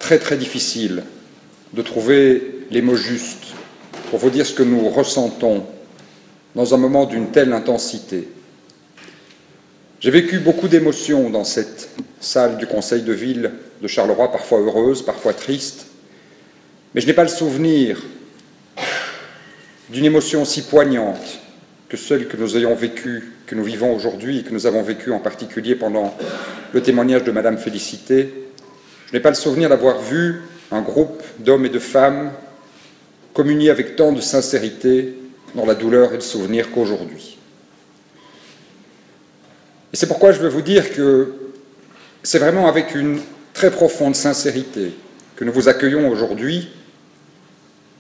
très très difficile de trouver les mots justes pour vous dire ce que nous ressentons dans un moment d'une telle intensité. J'ai vécu beaucoup d'émotions dans cette salle du Conseil de ville de Charleroi, parfois heureuse, parfois triste, mais je n'ai pas le souvenir d'une émotion aussi poignante que celle que nous ayons vécue, que nous vivons aujourd'hui et que nous avons vécue en particulier pendant le témoignage de Madame Félicité. Je n'ai pas le souvenir d'avoir vu un groupe d'hommes et de femmes communier avec tant de sincérité dans la douleur et le souvenir qu'aujourd'hui. Et c'est pourquoi je veux vous dire que c'est vraiment avec une très profonde sincérité que nous vous accueillons aujourd'hui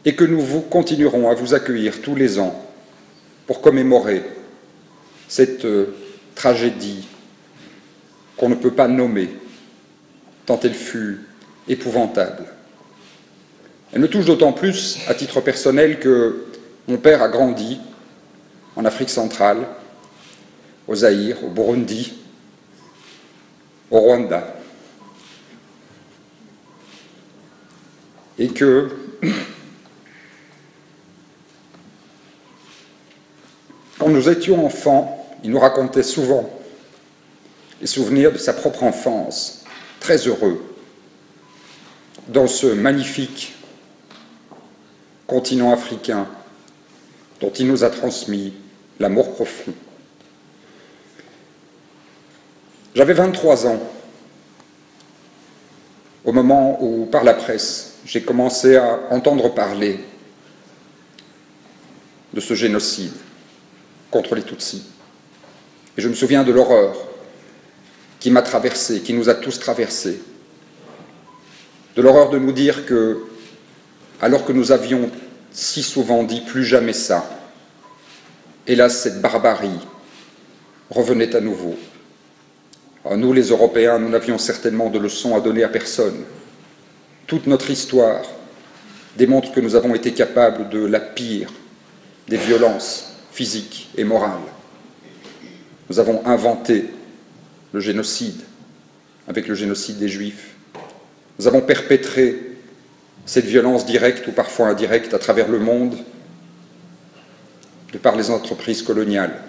et que nous continuerons à vous accueillir tous les ans pour commémorer cette tragédie qu'on ne peut pas nommer, tant elle fut épouvantable. Elle me touche d'autant plus, à titre personnel, que mon père a grandi en Afrique centrale, au Zaïre, au Burundi, au Rwanda, et que quand nous étions enfants, il nous racontait souvent les souvenirs de sa propre enfance, très heureux, dans ce magnifique continent africain dont il nous a transmis l'amour profond. J'avais 23 ans au moment où, par la presse, j'ai commencé à entendre parler de ce génocide contre les Tutsis. Et je me souviens de l'horreur qui m'a traversé, qui nous a tous traversés, de l'horreur de nous dire que, alors que nous avions si souvent dit plus jamais ça, hélas, cette barbarie revenait à nouveau. Alors, nous, les Européens, nous n'avions certainement de leçons à donner à personne. Toute notre histoire démontre que nous avons été capables de la pire des violences physiques et morales. Nous avons inventé le génocide, avec le génocide des Juifs. Nous avons perpétré cette violence directe ou parfois indirecte à travers le monde, de par les entreprises coloniales.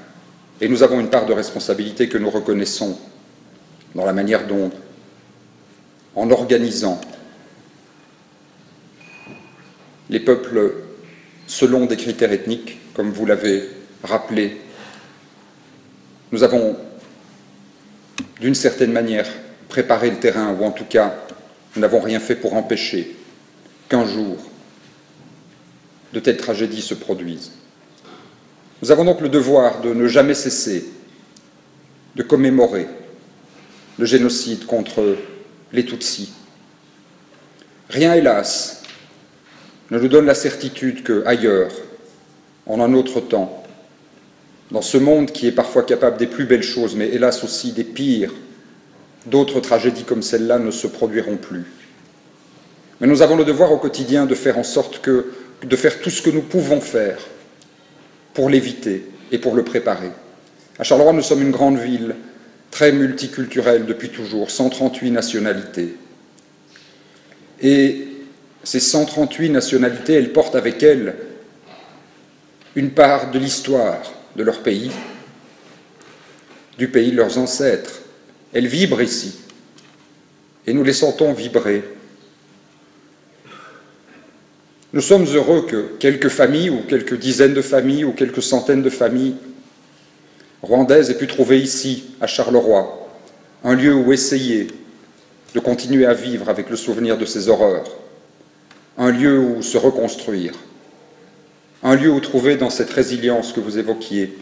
Et nous avons une part de responsabilité que nous reconnaissons dans la manière dont, en organisant les peuples selon des critères ethniques, comme vous l'avez rappelé, nous avons, d'une certaine manière, préparé le terrain, ou en tout cas, nous n'avons rien fait pour empêcher qu'un jour de telles tragédies se produisent. Nous avons donc le devoir de ne jamais cesser de commémorer le génocide contre les Tutsis. Rien, hélas, ne nous donne la certitude qu'ailleurs, en un autre temps, dans ce monde qui est parfois capable des plus belles choses, mais hélas aussi des pires, d'autres tragédies comme celle-là ne se produiront plus. Mais nous avons le devoir au quotidien de faire en sorte de faire tout ce que nous pouvons faire pour l'éviter et pour le préparer. À Charleroi, nous sommes une grande ville, très multiculturelle depuis toujours, 138 nationalités. Et ces 138 nationalités, elles portent avec elles une part de l'histoire de leur pays, du pays de leurs ancêtres. Elles vibrent ici, et nous les sentons vibrer. Nous sommes heureux que quelques familles, ou quelques dizaines de familles, ou quelques centaines de familles rwandaises aient pu trouver ici, à Charleroi, un lieu où essayer de continuer à vivre avec le souvenir de ces horreurs, un lieu où se reconstruire, un lieu où trouver dans cette résilience que vous évoquiez,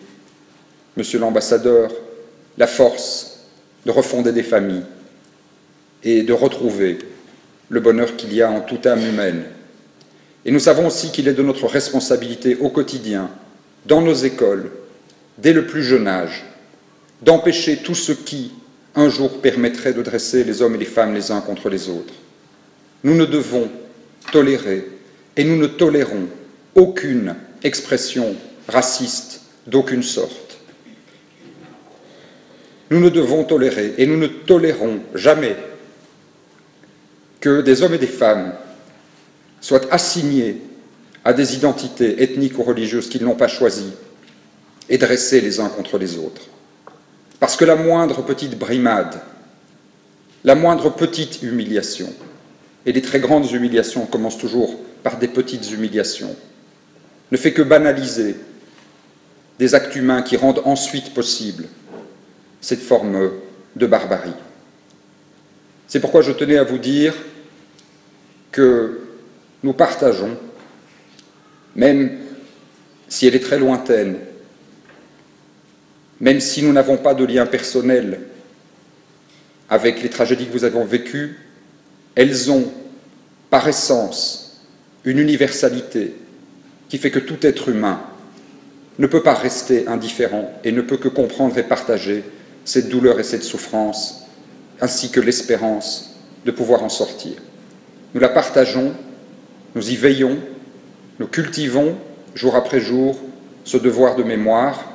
Monsieur l'ambassadeur, la force de refonder des familles et de retrouver le bonheur qu'il y a en toute âme humaine. Et nous savons aussi qu'il est de notre responsabilité au quotidien, dans nos écoles, dès le plus jeune âge, d'empêcher tout ce qui, un jour, permettrait de dresser les hommes et les femmes les uns contre les autres. Nous ne devons tolérer, et nous ne tolérons aucune expression raciste d'aucune sorte. Nous ne devons tolérer, et nous ne tolérons jamais que des hommes et des femmes soient assignés à des identités ethniques ou religieuses qu'ils n'ont pas choisies et dressés les uns contre les autres. Parce que la moindre petite brimade, la moindre petite humiliation, et les très grandes humiliations commencent toujours par des petites humiliations, ne fait que banaliser des actes humains qui rendent ensuite possible cette forme de barbarie. C'est pourquoi je tenais à vous dire que nous partageons, même si elle est très lointaine, même si nous n'avons pas de lien personnel avec les tragédies que vous avez vécues, elles ont, par essence, une universalité qui fait que tout être humain ne peut pas rester indifférent et ne peut que comprendre et partager cette douleur et cette souffrance, ainsi que l'espérance de pouvoir en sortir. Nous la partageons, nous y veillons, nous cultivons, jour après jour, ce devoir de mémoire,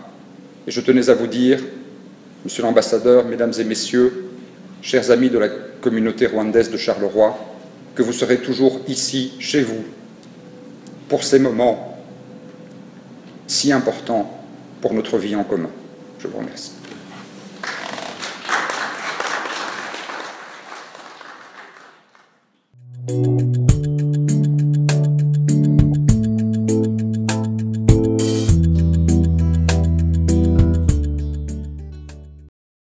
et je tenais à vous dire, Monsieur l'ambassadeur, Mesdames et Messieurs, chers amis de la communauté rwandaise de Charleroi, que vous serez toujours ici, chez vous, pour ces moments si importants pour notre vie en commun. Je vous remercie.